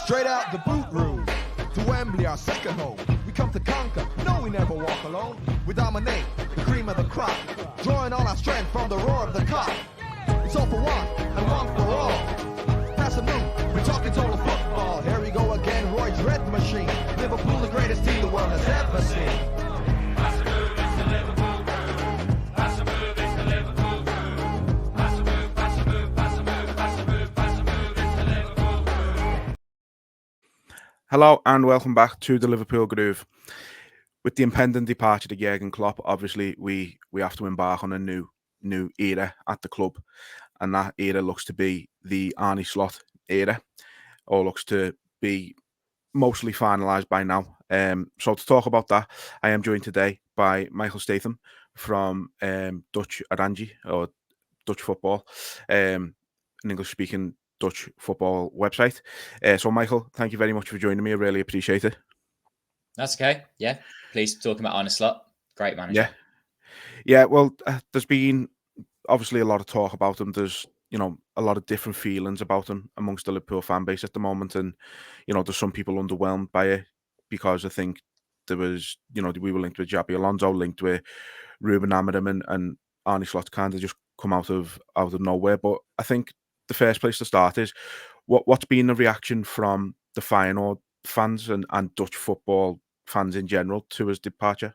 Straight out the boot room to Wembley, our second home. We come to conquer, no, we never walk alone. We dominate, the cream of the crop, drawing all our strength from the roar of the cock. It's all for one and one for all. Pass a move, we're talking total football. Here we go again, Roy's red machine. Liverpool, the greatest team the world has ever seen. Pass a move, it's the Liverpool crew. Pass a move, it's the Liverpool crew. Pass a move, pass a move, pass a move, pass a move, pass a move, it's the Liverpool crew. Hello and welcome back to the Liverpool Groove. With the impending departure of Jurgen Klopp, obviously we have to embark on a new era at the club, and that era looks to be the Arne Slot era, or looks to be mostly finalised by now. So to talk about that, I am joined today by Michael Statham from Dutch Eredivisie, or Dutch football, an English-speaking Dutch football website. So Michael, thank you very much for joining me. I really appreciate it. That's okay. Yeah. Please talking about Arne Slot. Great manager. Yeah. Well, there's been obviously a lot of talk about him. There's, a lot of different feelings about him amongst the Liverpool fan base at the moment. And, there's some people underwhelmed by it because I think there was, we were linked with Xabi Alonso, linked with Ruben Amorim, and Arne Slot kind of just come out of nowhere. But I think the first place to start is what's been the reaction from the Feyenoord fans and Dutch football fans in general to his departure?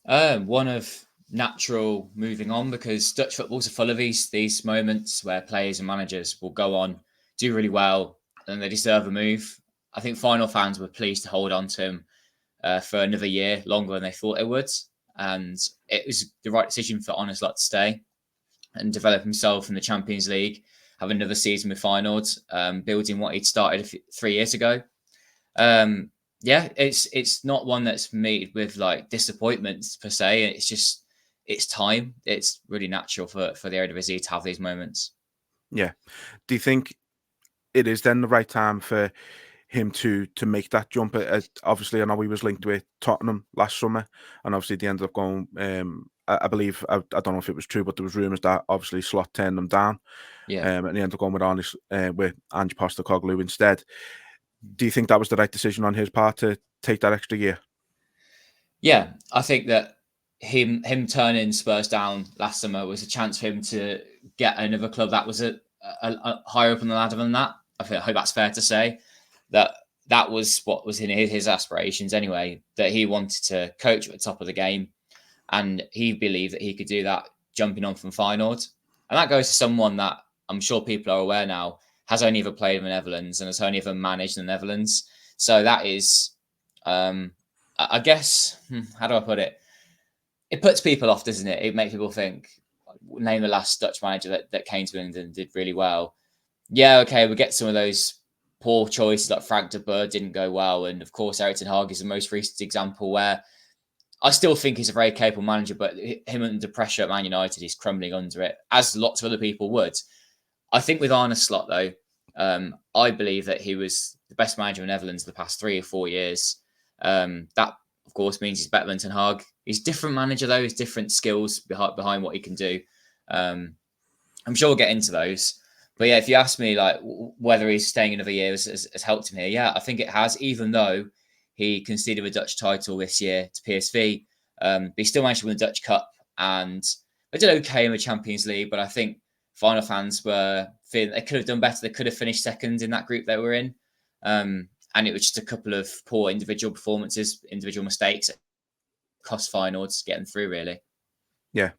One of natural moving on, because Dutch footballs are full of these moments where players and managers will go on, do really well, and they deserve a move. I think Feyenoord fans were pleased to hold on to him for another year, longer than they thought they would. And it was the right decision for Arne Slot to stay and develop himself in the Champions League, have another season with Feyenoord, building what he'd started 3 years ago. It's not one that's made with like disappointments per se. It's just, it's time. It's really natural for the Eredivisie to have these moments. Yeah. Do you think it is then the right time for him to make that jump? Obviously, I know he was linked with Tottenham last summer, and obviously they ended up going. I believe, I don't know if it was true, but there was rumours that obviously Slot turned them down. Yeah. And he ended up going with Ange Postecoglou instead. Do you think that was the right decision on his part to take that extra year? Yeah, I think that him turning Spurs down last summer was a chance for him to get another club that was a higher up on the ladder than that. I hope that's fair to say. That was what was in his aspirations anyway, that he wanted to coach at the top of the game, and he believed that he could do that jumping on from Feyenoord. And that goes to someone that I'm sure people are aware now has only ever played in the Netherlands and has only ever managed in the Netherlands. So that is, I guess, how do I put it? It puts people off, doesn't it? It makes people think, name the last Dutch manager that came to England and did really well. Yeah, okay, we get some of those poor choices like Frank de Boer didn't go well. And of course, Erik Ten Hag is the most recent example where I still think he's a very capable manager, but him under pressure at Man United, he's crumbling under it, as lots of other people would. I think with Arne Slot, though, I believe that he was the best manager in the Netherlands the past 3 or 4 years. That, of course, means he's better than Ten Hag. He's a different manager, though. He's different skills behind what he can do. I'm sure we'll get into those. But yeah, if you ask me like whether he's staying another year has helped him here, yeah, I think it has, even though he conceded a Dutch title this year to PSV. But he still managed to win the Dutch Cup, and they did okay in the Champions League, but I think Feyenoord fans were feeling they could have done better. They could have finished second in that group they were in. And it was just a couple of poor individual performances, individual mistakes that cost Feyenoord getting through, really. Yeah.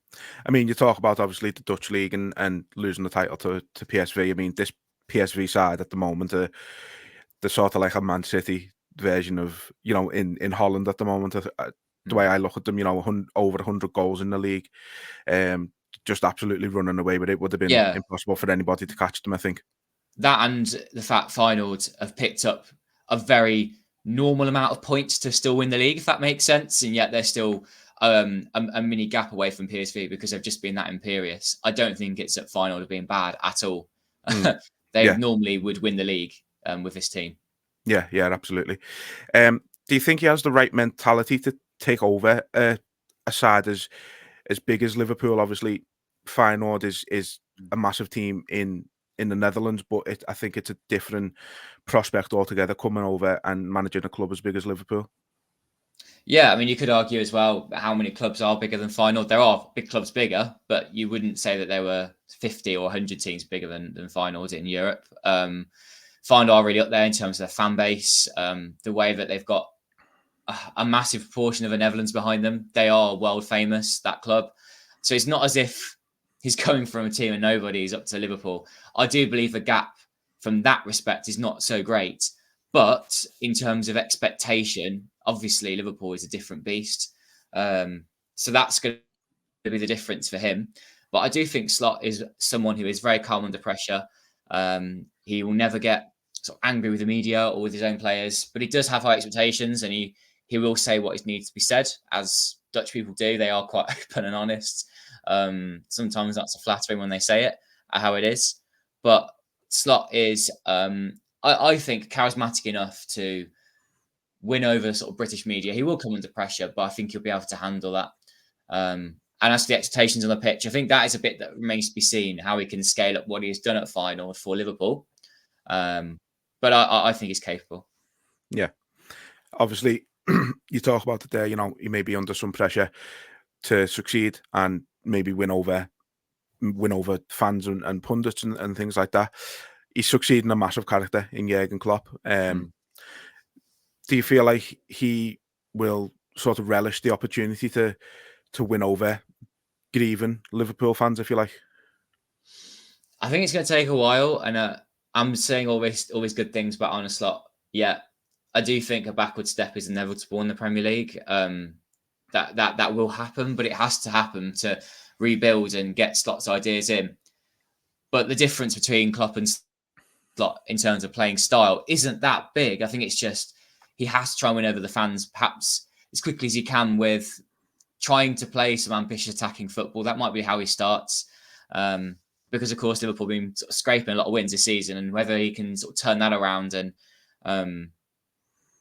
I mean, you talk about obviously the Dutch league and losing the title to PSV. I mean, this PSV side at the moment, they're sort of like a Man City version of, in Holland at the moment. The way I look at them, over 100 goals in the league. Just absolutely running away with it. Would have been impossible for anybody to catch them, I think. That and the fact Feyenoord have picked up a very normal amount of points to still win the league, if that makes sense, and yet they're still a mini gap away from PSV because they've just been that imperious. I don't think it's at Feyenoord of being bad at all. They normally would win the league with this team. Yeah, absolutely. Do you think he has the right mentality to take over a side as big as Liverpool? Obviously, Feyenoord is a massive team in in the Netherlands, but I think it's a different prospect altogether coming over and managing a club as big as Liverpool. Yeah, I mean, you could argue as well how many clubs are bigger than Feyenoord. There are big clubs bigger, but you wouldn't say that there were 50 or 100 teams bigger than Feyenoord in Europe. Feyenoord are really up there in terms of their fan base, the way that they've got a massive proportion of the Netherlands behind them. They are world famous, that club. So it's not as if he's going from a team of nobodies up to Liverpool. I do believe the gap from that respect is not so great. But in terms of expectation, obviously Liverpool is a different beast. So that's going to be the difference for him. But I do think Slot is someone who is very calm under pressure. He will never get sort of angry with the media or with his own players, but he does have high expectations, and he will say what needs to be said, as Dutch people do. They are quite open and honest. Sometimes that's a flattering when they say it, how it is. But Slot is, I think, charismatic enough to win over sort of British media. He will come under pressure, but I think he'll be able to handle that. And as for the expectations on the pitch, I think that is a bit that remains to be seen, how he can scale up what he has done at Feyenoord for Liverpool. But I think he's capable. Yeah. Obviously, you talk about it there, he may be under some pressure to succeed and maybe win over fans and pundits and things like that. He's succeeding a massive character in Jurgen Klopp. Do you feel like he will sort of relish the opportunity to win over grieving Liverpool fans, if you like? I think it's going to take a while, and I'm saying always good things about Arne Slot. Yeah, I do think a backward step is inevitable in the Premier League. That will happen, but it has to happen to rebuild and get Slot's ideas in. But the difference between Klopp and Slot in terms of playing style isn't that big. I think it's just he has to try and win over the fans, perhaps as quickly as he can, with trying to play some ambitious attacking football. That might be how he starts. Because, of course, Liverpool have been sort of scraping a lot of wins this season, and whether he can sort of turn that around and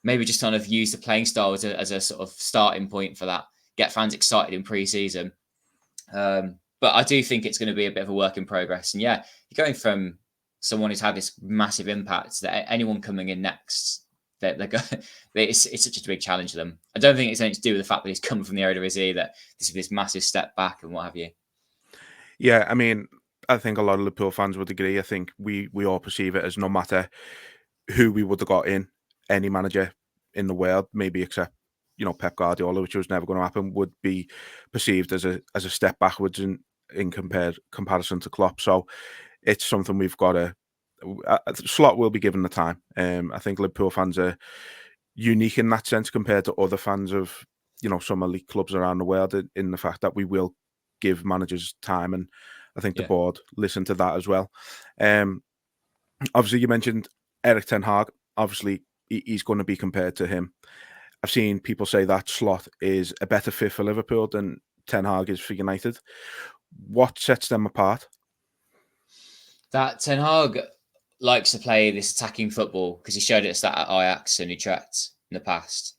maybe just kind of use the playing style as a sort of starting point for that, get fans excited in pre-season. But I do think it's going to be a bit of a work in progress. And yeah, you're going from someone who's had this massive impact that anyone coming in next, it's such a big challenge to them. I don't think it's anything to do with the fact that he's come from the Eredivisie, that this is this massive step back and what have you. Yeah, I mean, I think a lot of Liverpool fans would agree. I think we all perceive it as no matter who we would have got in, any manager in the world, maybe except Pep Guardiola, which was never going to happen, would be perceived as a step backwards in comparison to Klopp. So it's something we've got to. Slot will be given the time. I think Liverpool fans are unique in that sense compared to other fans of some elite clubs around the world, in the fact that we will give managers time, and I think the board listen to that as well. Obviously, you mentioned Erik Ten Hag. Obviously, he's going to be compared to him. I've seen people say that Slot is a better fit for Liverpool than Ten Hag is for United. What sets them apart? That Ten Hag likes to play this attacking football because he showed us that at Ajax and Utrecht in the past.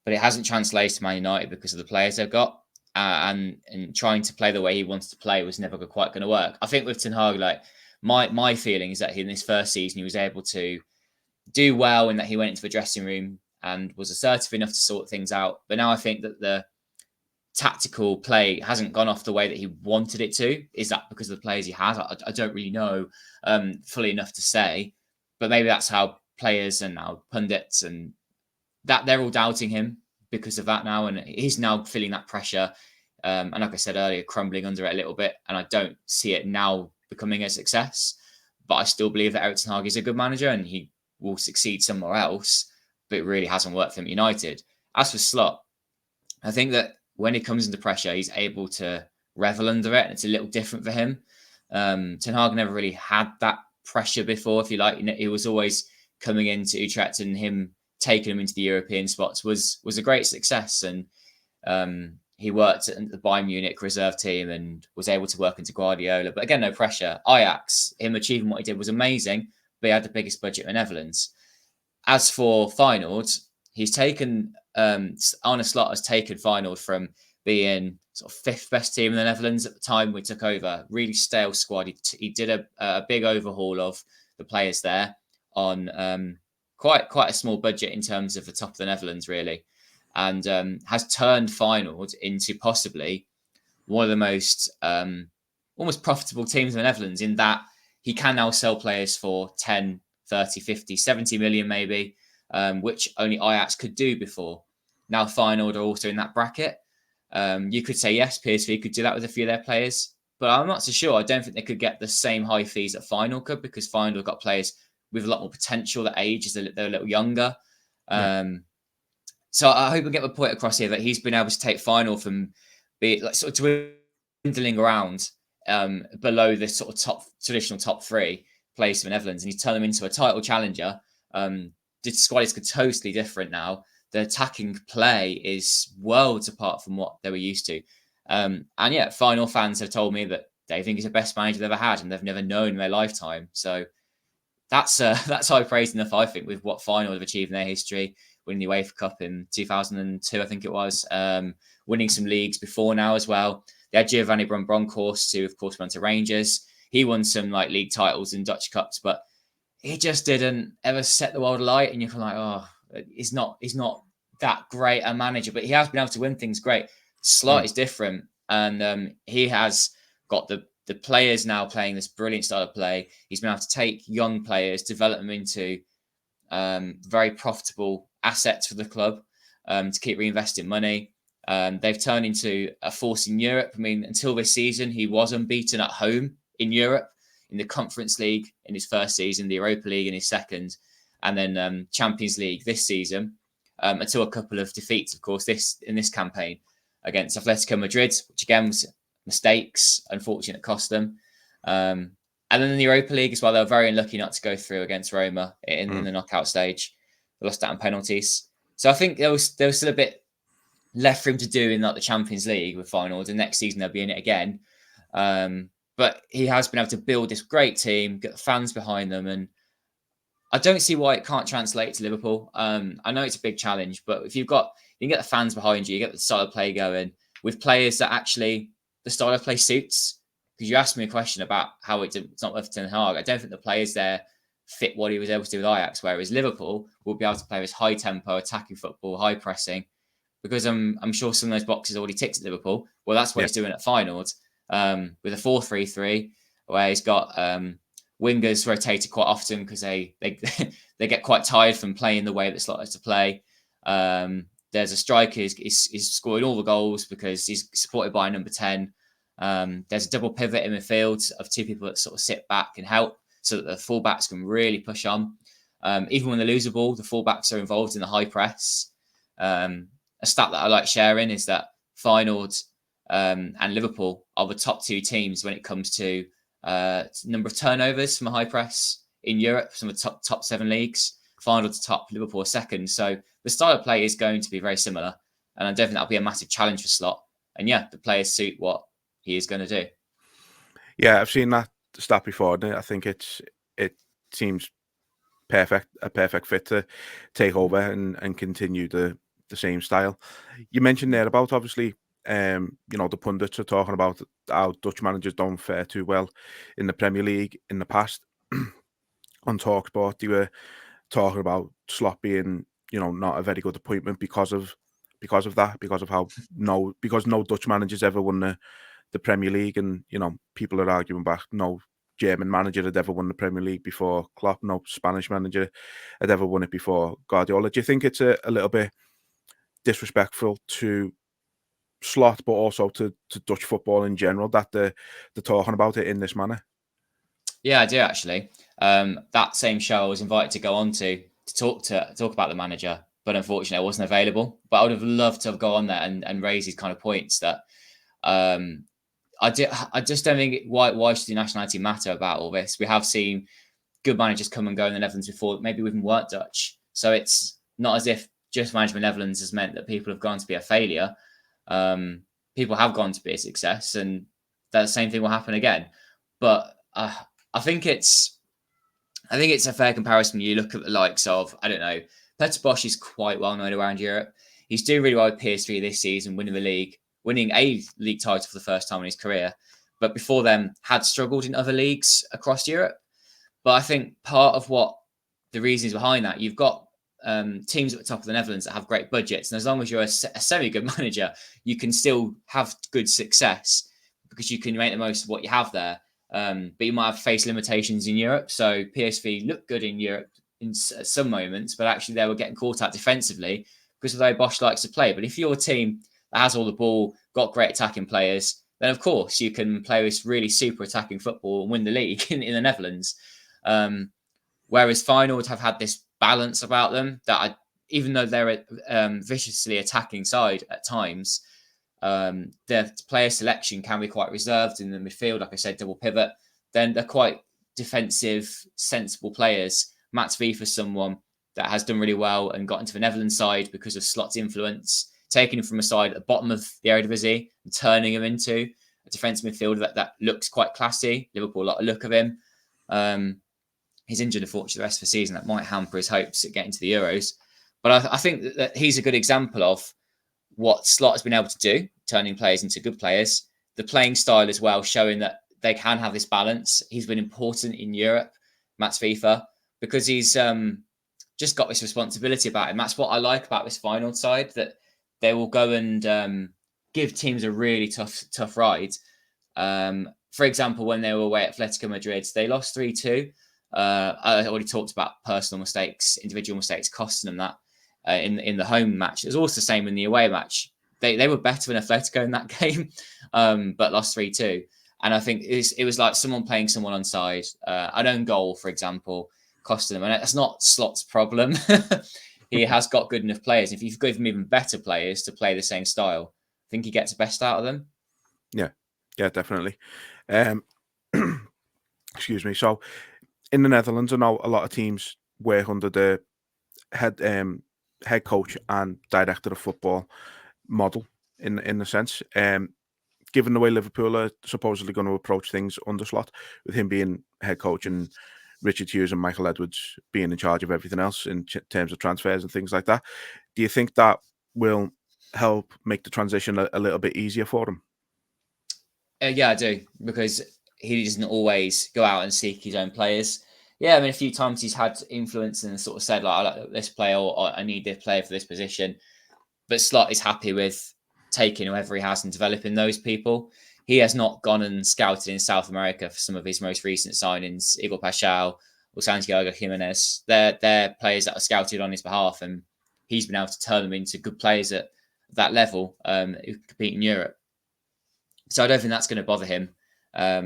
But it hasn't translated to Man United because of the players they've got. And trying to play the way he wants to play was never quite going to work. I think with Ten Hag, like my feeling is that in his first season, he was able to do well in that he went into the dressing room and was assertive enough to sort things out. But now I think that the tactical play hasn't gone off the way that he wanted it to. Is that because of the players he has? I don't really know fully enough to say, but maybe that's how players and now pundits and that they're all doubting him because of that now, and he's now feeling that pressure. And like I said earlier, crumbling under it a little bit. And I don't see it now becoming a success, but I still believe that Erik Ten Hag is a good manager and he will succeed somewhere else, but it really hasn't worked for him at United. As for Slot, I think that when he comes into pressure, he's able to revel under it, and it's a little different for him. Ten Hag never really had that pressure before, if you like. He was always coming into Utrecht, and him taking him into the European spots was a great success. And he worked at the Bayern Munich reserve team and was able to work into Guardiola. But again, no pressure. Ajax, him achieving what he did was amazing, but he had the biggest budget in the Netherlands. As for Feyenoord, he's taken Arne Slot has taken Feyenoord from being sort of 5th best team in the Netherlands at the time we took over. Really stale squad. He did a big overhaul of the players there on quite a small budget in terms of the top of the Netherlands, really, and has turned Feyenoord into possibly one of the most almost profitable teams in the Netherlands, in that he can now sell players for 10, 30, 50, 70 million maybe, which only Ajax could do before. Now Feyenoord are also in that bracket. You could say, yes, PSV could do that with a few of their players, but I'm not so sure. I don't think they could get the same high fees that Feyenoord could, because Feyenoord got players with a lot more potential. That age is they're a little younger. So I hope we get the point across here that he's been able to take Feyenoord from be like sort of dwindling around below this sort of traditional top 3 place in the Netherlands, and he's turned them into a title challenger. The squad is totally different now. The attacking play is worlds apart from what they were used to. And yeah, Feyenoord fans have told me that they think he's the best manager they've ever had, and they've never known in their lifetime. So that's high praise enough, I think, with what Feyenoord have achieved in their history, winning the UEFA Cup in 2002, I think it was, winning some leagues before now as well. They had Giovanni Bronckhorst, who of course went to Rangers. He won some like league titles and Dutch Cups, but he just didn't ever set the world alight. And you're kind of like, he's not that great a manager, but he has been able to win things great. Slot is different, and he has got the players now playing this brilliant style of play. He's been able to take young players, develop them into very profitable assets for the club, to keep reinvesting money. They've turned into a force in Europe. I mean, until this season, he was unbeaten at home in Europe, in the Conference League in his first season, the Europa League in his second, and then Champions League this season, until a couple of defeats, of course, in this campaign against Atletico Madrid, which again was mistakes, unfortunate, cost them. And then in the Europa League as well, they were very unlucky not to go through against Roma in the knockout stage. They lost out on penalties. So I think there was still a bit left for him to do in like the Champions League with Feyenoord. The next season they'll be in it again. But he has been able to build this great team, get the fans behind them, and I don't see why it can't translate to Liverpool. I know it's a big challenge, but if you can get the fans behind you get the style of play going with players that actually the style of play suits. Because you asked me a question about how it's not with Ten Hag. I don't think the players there fit what he was able to do with Ajax, whereas Liverpool will be able to play this high tempo, attacking football, high pressing. Because I'm sure some of those boxes already ticked at Liverpool. Well, that's what he's doing at Feyenoord, with a 4-3-3, where he's got wingers rotated quite often because they get quite tired from playing the way that Slot likes to play. There's a striker who's scoring all the goals because he's supported by a number 10. There's a double pivot in midfield of 2 people that sort of sit back and help so that the fullbacks can really push on. Even when they lose the ball, the fullbacks are involved in the high press. A stat that I like sharing is that Feyenoord and Liverpool are the top 2 teams when it comes to number of turnovers from a high press in Europe, some of the top 7 leagues. Feyenoord's top, Liverpool second. So the style of play is going to be very similar, and I don't think that'll be a massive challenge for Slot. And yeah, the players suit what he is going to do. Yeah, I've seen that stat before, and I think it seems a perfect fit to take over and continue the same style. You mentioned there about obviously the pundits are talking about how Dutch managers don't fare too well in the Premier League in the past. On TalkSport, they were talking about Slot being not a very good appointment because of that, because no Dutch managers ever won the Premier League, and people are arguing back, no German manager had ever won the Premier League before Klopp, no Spanish manager had ever won it before Guardiola. Do you think it's a little bit disrespectful to Slot, but also to Dutch football in general, that they're talking about it in this manner? Yeah, I do actually. That same show I was invited to go on to talk about the manager, but unfortunately I wasn't available. But I would have loved to have gone on there and raise these kind of points that I just don't think why should the nationality matter about all this? We have seen good managers come and go in the Netherlands before, maybe we even weren't Dutch. So it's not as if just management Netherlands has meant that people have gone to be a failure. People have gone to be a success, and that same thing will happen again. But I think it's a fair comparison. You look at the likes of, I don't know, Peter Bosz is quite well known around Europe. He's doing really well with PSV this season, winning the league. winning a league title for the first time in his career, but before then had struggled in other leagues across Europe. But I think part of what the reason is behind that, you've got teams at the top of the Netherlands that have great budgets. And as long as you're a semi-good manager, you can still have good success because you can make the most of what you have there. But you might have faced limitations in Europe. So PSV looked good in Europe in some moments, but actually they were getting caught out defensively because of the way Bosch likes to play. But if you're a team that has all the ball, got great attacking players, then of course you can play this really super attacking football and win the league in the Netherlands. Whereas Feyenoord have had this balance about them that even though they're a viciously attacking side at times, their player selection can be quite reserved in the midfield. Like I said, double pivot. Then they're quite defensive, sensible players. Mats Wief is someone that has done really well and got into the Netherlands side because of Slot's influence, taking him from a side at the bottom of the Eredivisie and turning him into a defensive midfielder that looks quite classy. Liverpool like a look of him. He's injured, unfortunately, the rest of the season. That might hamper his hopes at getting to the Euros. But I think that he's a good example of what Slot has been able to do, turning players into good players. The playing style as well, showing that they can have this balance. He's been important in Europe, Mats Wief, because he's just got this responsibility about him. That's what I like about this Feyenoord side, that they will go and give teams a really tough ride. For example, when they were away at Atletico Madrid, they lost 3-2. I already talked about personal mistakes, individual mistakes costing them that in the home match. It was also the same in the away match. They were better than Atletico in that game, but lost 3-2. And I think it was like someone playing someone onside. An own goal, for example, costing them. And that's not Slot's problem. He has got good enough players. If you've given him even better players to play the same style, I think he gets the best out of them. Yeah, definitely. Excuse me. So in the Netherlands, I know a lot of teams work under the head coach and director of football model in a sense. Given the way Liverpool are supposedly going to approach things under Slot, with him being head coach and Richard Hughes and Michael Edwards being in charge of everything else in terms of transfers and things like that, do you think that will help make the transition a little bit easier for him? Yeah, I do, because he doesn't always go out and seek his own players. Yeah, I mean, a few times he's had influence and sort of said, like, I like this player or I need this player for this position. But Slot is happy with taking whoever he has and developing those people. He has not gone and scouted in South America for some of his most recent signings, Igor Paschal or Santiago Jimenez. They're players that are scouted on his behalf, and he's been able to turn them into good players at that level who compete in Europe. So I don't think that's going to bother him.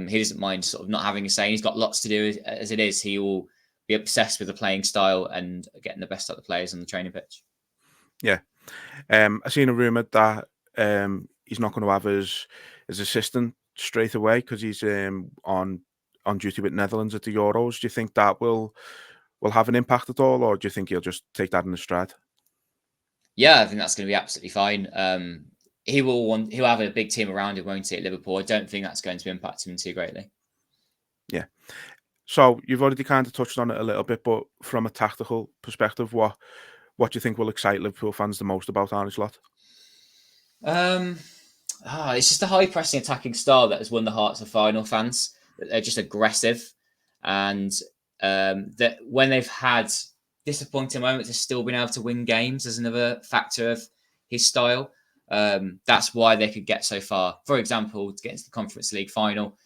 He doesn't mind sort of not having a say. He's got lots to do as it is. He will be obsessed with the playing style and getting the best out of the players on the training pitch. Yeah. I've seen a rumour that he's not going to have his assistant straight away because he's on duty with Netherlands at the Euros. Do you think that will have an impact at all, or do you think he'll just take that in his stride? Yeah, I think that's going to be absolutely fine. He'll have a big team around him, won't he, at Liverpool? I don't think that's going to impact him too greatly. Yeah. So you've already kind of touched on it a little bit, but from a tactical perspective, what do you think will excite Liverpool fans the most about Arne Slot? It's just a high pressing attacking style that has won the hearts of Feyenoord fans. They're just aggressive, and that when they've had disappointing moments, they've still been able to win games. There's another factor of his style. That's why they could get so far. For example, to get into the Conference League final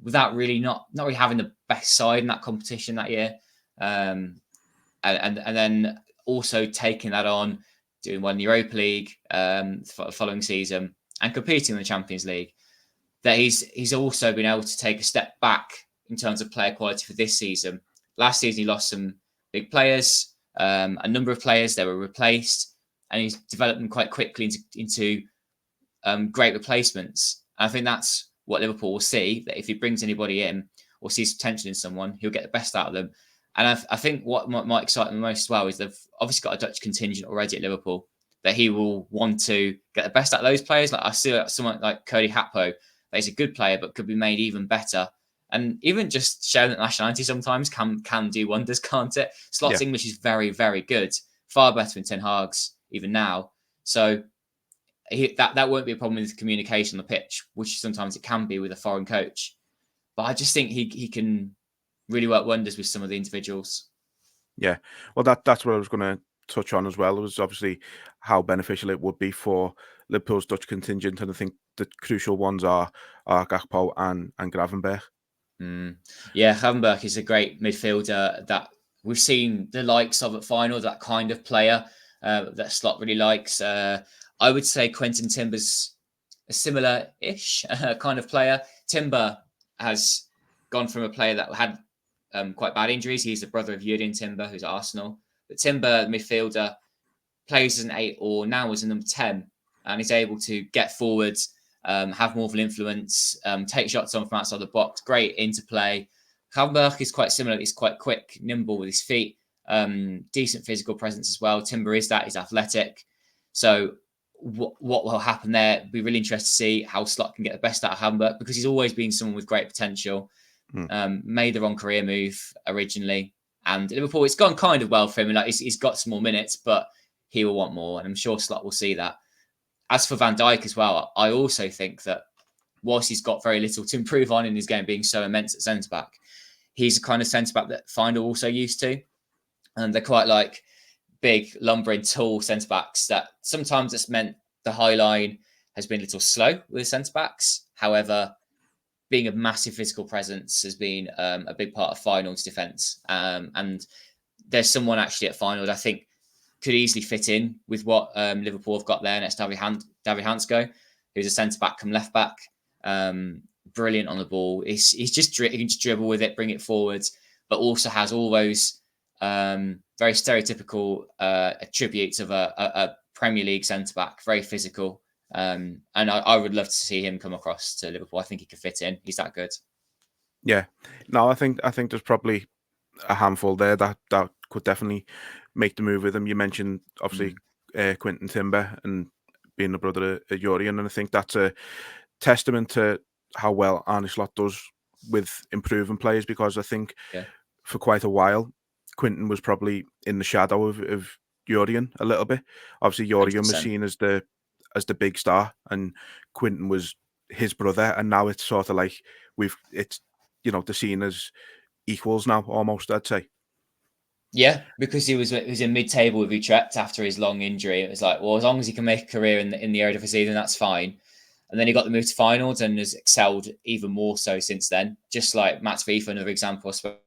without really not really having the best side in that competition that year, and then also taking that on, doing well in the Europa League following season and competing in the Champions League. That he's also been able to take a step back in terms of player quality for this season. Last season, he lost some big players, a number of players that were replaced, and he's developed them quite quickly into great replacements. And I think that's what Liverpool will see, that if he brings anybody in or sees potential in someone, he'll get the best out of them. And I think what might excite them most as well is they've obviously got a Dutch contingent already at Liverpool, that he will want to get the best out of those players. Like I see someone like Cody Gakpo, that is a good player, but could be made even better. And even just showing that nationality sometimes can do wonders, can't it? Slot's English is very, very good. Far better than Ten Hag's even now. So that won't be a problem with communication on the pitch, which sometimes it can be with a foreign coach. But I just think he can really work wonders with some of the individuals. Yeah, well, that's what I was going to touch on as well. It was obviously how beneficial it would be for Liverpool's Dutch contingent, and I think the crucial ones are Gakpo and Gravenberch. Yeah, Gravenberch is a great midfielder that we've seen the likes of at Feyenoord, that kind of player that Slot really likes. I would say Quentin Timber's a similar-ish kind of player. Timber has gone from a player that had quite bad injuries. He's the brother of Jurgen Timber, who's at Arsenal. But Timber, midfielder, plays as an 8 or now as a number 10, and is able to get forward, have more of an influence, take shots on from outside the box. Great interplay. Gravenberch is quite similar. He's quite quick, nimble with his feet, decent physical presence as well. Timber is that. He's athletic. So what will happen there? It'll be really interesting to see how Slot can get the best out of Gravenberch, because he's always been someone with great potential. Made the wrong career move originally, and Liverpool, it's gone kind of well for him. Like he's got some more minutes, but he will want more, and I'm sure Slot will see that. As for Van Dijk as well, I also think that whilst he's got very little to improve on in his game, being so immense at centre back, he's a kind of centre back that Feyenoord also used to, and they're quite like big, lumbering, tall centre backs that sometimes it's meant the high line has been a little slow with centre backs. However, being a massive physical presence has been a big part of Feyenoord's defence. And there's someone actually at Feyenoord I think could easily fit in with what Liverpool have got there. And it's David Hansko, who's a centre-back come left-back. Brilliant on the ball. He can just dribble with it, bring it forwards, but also has all those very stereotypical attributes of a Premier League centre-back, very physical. And I would love to see him come across to Liverpool. I think he could fit in. He's that good. Yeah, no, I think there's probably a handful there that could definitely make the move with him. You mentioned obviously Quinton Timber and being the brother of Jurgen, and I think that's a testament to how well Arne Slot does with improving players, because I think for quite a while Quinton was probably in the shadow of Jurgen a little bit. Obviously Jurgen was seen as the big star, and Quinton was his brother, and now it's sort of like it's they're seen as equals now, almost, I'd say. Yeah, because he was in mid-table with Utrecht after his long injury. It was like, well, as long as he can make a career in the Eredivisie, then that's fine. And then he got the move to Feyenoord and has excelled even more so since then. Just like Mats Vifa, another example I spoke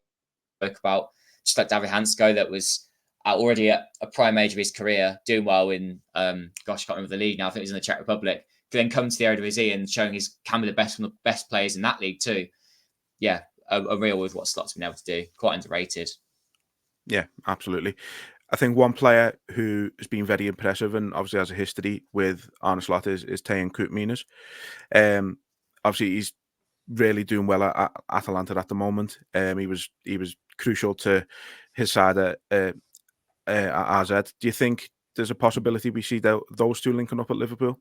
about, just like David Hansko, that was already at a prime age of his career, doing well in, I can't remember the league now, I think it was in the Czech Republic, then come to the Eredivisie and showing he can be the best, one of the best players in that league too. Yeah, a real with what Slot's been able to do. Quite underrated. Yeah, absolutely. I think one player who has been very impressive and obviously has a history with Arne Slot is Tejan Koopmeiners. Obviously, he's really doing well at Atalanta at the moment. He was crucial to his side at AZ. Do you think there's a possibility we see those two linking up at Liverpool?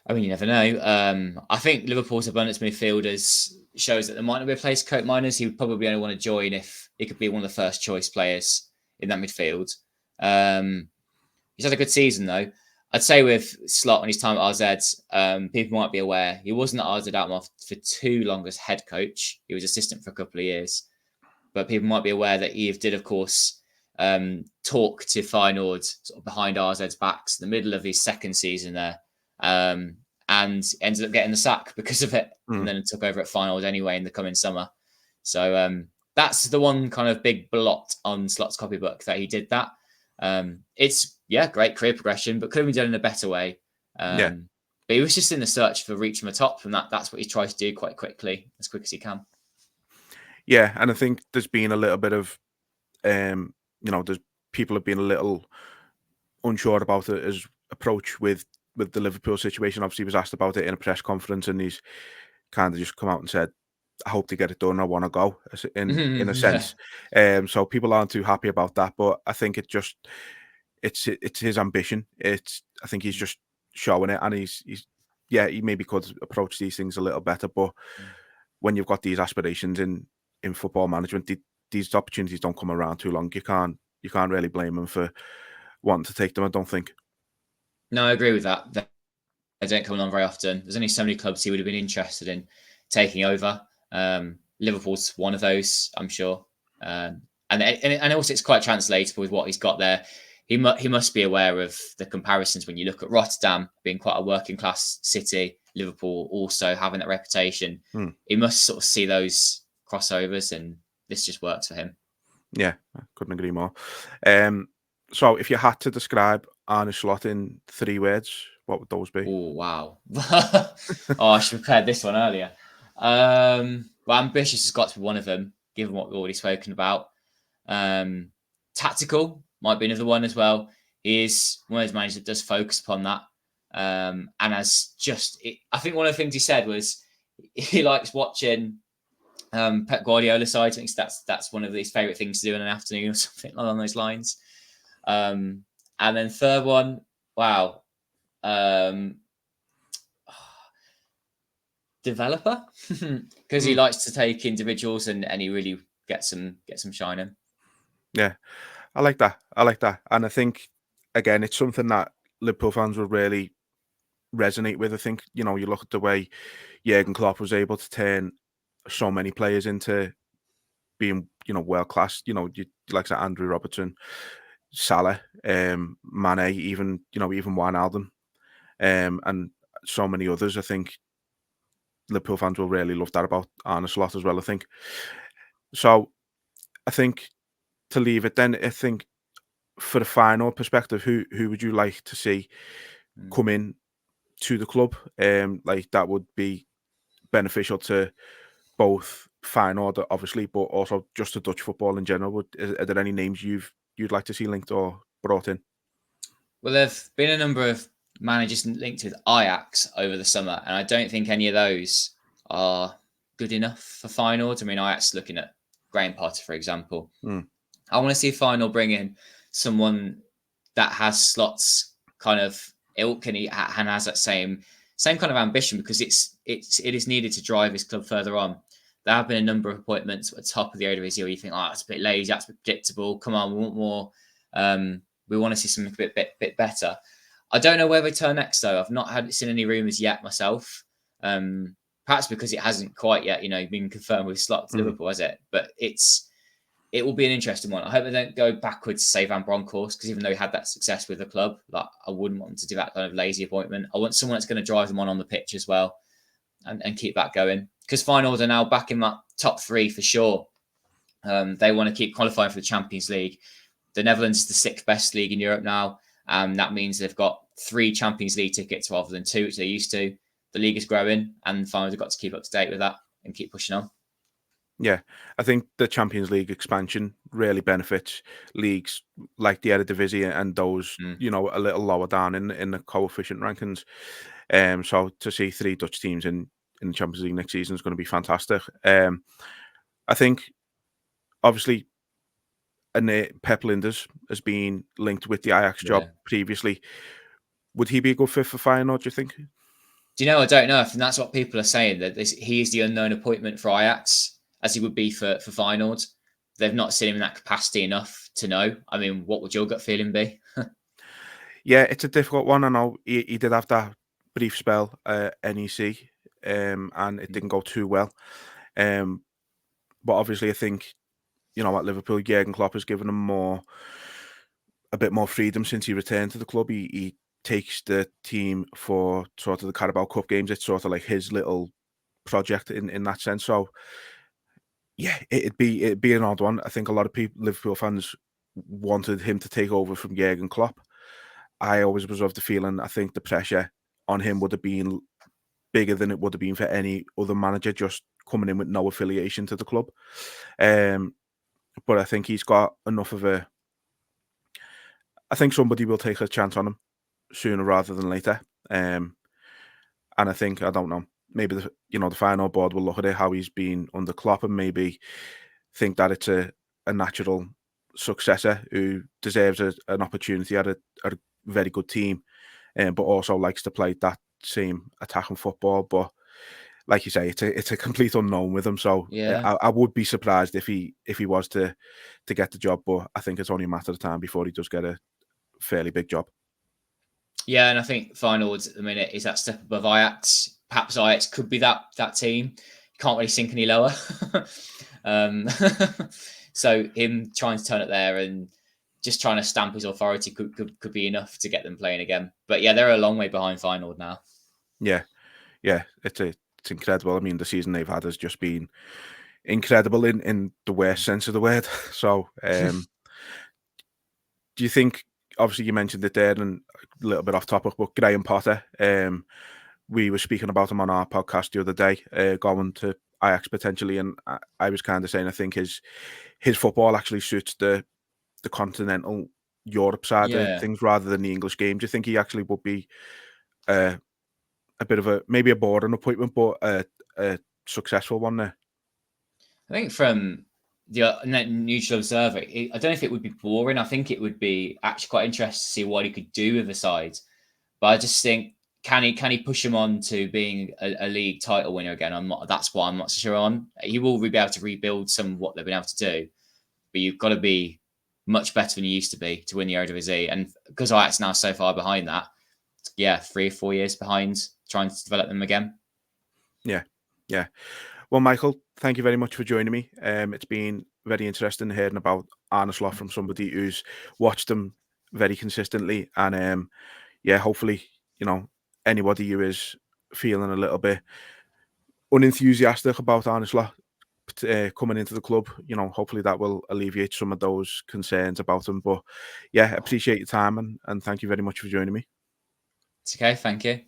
I mean, you never know. I think Liverpool's abundance midfielders shows that there might not be a place for Koopmeiners. He would probably only want to join if he could be one of the first choice players in that midfield. He's had a good season, though. I'd say with Slot and his time at RZ, people might be aware he wasn't at RZ Alkmaar for too long as head coach. He was assistant for a couple of years. But people might be aware that he did, of course, talk to Feyenoord sort of behind RZ's backs in the middle of his second season there. And ended up getting the sack because of it, and then took over at Feyenoord anyway in the coming summer. So that's the one kind of big blot on Slot's copybook that he did that. It's great career progression, but could have been done in a better way. But he was just in the search for reaching the top, and that's what he tries to do quite quickly, as quick as he can. Yeah, and I think there's been a little bit of, there's people have been a little unsure about his approach with the Liverpool situation. Obviously, he was asked about it in a press conference, and he's kind of just come out and said, "I hope to get it done. I want to go." In a sense, so people aren't too happy about that. But I think it's his ambition. I think he's just showing it, and he maybe could approach these things a little better. But when you've got these aspirations in football management, these opportunities don't come around too long. You can't really blame him for wanting to take them, I don't think. No, I agree with that. They don't come along very often. There's only so many clubs he would have been interested in taking over. Liverpool's one of those, I'm sure. And also it's quite translatable with what he's got there. He must be aware of the comparisons when you look at Rotterdam being quite a working class city, Liverpool also having that reputation. He must sort of see those crossovers, and this just works for him. Yeah, I couldn't agree more. So if you had to describe Arne Slot in 3 words, what would those be? Oh, wow. I should have prepared this one earlier. Well, ambitious has got to be one of them, given what we've already spoken about. Tactical might be another one as well. He is one of those managers that does focus upon that. And as I think one of the things he said was he likes watching Pep Guardiola side. I think that's one of his favourite things to do in an afternoon or something along those lines. And then third one, wow. Developer, because he likes to take individuals and he really gets some shining. Yeah, I like that. And I think, again, it's something that Liverpool fans will really resonate with. I think, you look at the way Jurgen Klopp was able to turn so many players into being, world class. You like that Andrew Robertson, Salah, Mane, even Wijnaldum, and so many others. I think Liverpool fans will really love that about Arne Slot as well, I think. So I think to leave it then, I think for the final perspective, who would you like to see come in to the club? Like that would be beneficial to both Feyenoord, obviously, but also just to Dutch football in general. Are there any names you'd like to see linked or brought in? Well, there've been a number of managers linked with Ajax over the summer, and I don't think any of those are good enough for Feyenoord. I mean, Ajax looking at Graham Potter, for example. I want to see Feyenoord bring in someone that has Slot's kind of ilk and has that same kind of ambition, because it is needed to drive his club further on. There have been a number of appointments at the top of the Eredivisie where you think, oh, that's a bit lazy, that's a bit predictable. Come on, we want more. We want to see something a bit better. I don't know where they turn next, though. I've not seen any rumours yet myself. Perhaps because it hasn't quite yet, been confirmed with Slot to Liverpool, has it? But it will be an interesting one. I hope they don't go backwards to say Van Bronckhorst, because even though he had that success with the club, I wouldn't want them to do that kind of lazy appointment. I want someone that's going to drive them on the pitch as well and keep that going. Because Feyenoord are now back in that top 3 for sure. They want to keep qualifying for the Champions League. The Netherlands is the 6th best league in Europe now. That means they've got 3 Champions League tickets rather than 2, which they used to. The league is growing, and Feyenoord have got to keep up to date with that and keep pushing on. Yeah, I think the Champions League expansion really benefits leagues like the Eredivisie and those, a little lower down in the coefficient rankings. So to see 3 Dutch teams in the Champions League next season is going to be fantastic. I think, obviously, Pep Linders has been linked with the Ajax job previously. Would he be a good fit for Feyenoord, do you think? Do you know, I don't know. And that's what people are saying, that he is the unknown appointment for Ajax, as he would be for Feyenoord. They've not seen him in that capacity enough to know. I mean, what would your gut feeling be? Yeah, it's a difficult one. I know he did have that brief spell at NEC, and it didn't go too well. But obviously, I think, at Liverpool, Jurgen Klopp has given him a bit more freedom since he returned to the club. He takes the team for sort of the Carabao Cup games. It's sort of like his little project in that sense. So, yeah, it'd be an odd one. I think a lot of Liverpool fans wanted him to take over from Jurgen Klopp. I always was of the feeling, I think the pressure on him would have been bigger than it would have been for any other manager just coming in with no affiliation to the club. But I think he's got enough of I think somebody will take a chance on him sooner rather than later. And I think, I don't know, maybe the Feyenoord board will look at it, how he's been under Klopp, and maybe think that it's a natural successor who deserves an opportunity at a very good team, but also likes to play that same attacking football. But like you say, it's a complete unknown with him. So yeah, I would be surprised if he was to get the job, but I think it's only a matter of time before he does get a fairly big job. Yeah, and I think Feyenoord at the minute is that step above Ajax. Perhaps Ajax could be that team. Can't really sink any lower. So him trying to turn it there and just trying to stamp his authority could be enough to get them playing again. But yeah, they're a long way behind Feyenoord now. Yeah, it's incredible. I mean, the season they've had has just been incredible in the worst sense of the word. So, do you think? Obviously, you mentioned it there, and a little bit off topic, but Graham Potter. We were speaking about him on our podcast the other day, going to Ajax potentially, and I was kind of saying I think his football actually suits the continental Europe side of Yeah. things rather than the English game. Do you think he actually would be a bit of maybe a boring appointment, but a successful one there? I think from the neutral observer, I don't know if it would be boring. I think it would be actually quite interesting to see what he could do with the side. But I just think, can he push him on to being a league title winner again? That's what I'm not so sure on. He will be able to rebuild some of what they've been able to do, but you've got to be much better than you used to be to win the Eredivisie. And because Ajax now so far behind that, 3 or 4 years behind trying to develop them again. Yeah. Well, Michael, thank you very much for joining me. It's been very interesting hearing about Arne Slot from somebody who's watched them very consistently, and hopefully, anybody who is feeling a little bit unenthusiastic about Arne Slot coming into the club, hopefully that will alleviate some of those concerns about him. But yeah, appreciate your time and thank you very much for joining me. It's okay, thank you.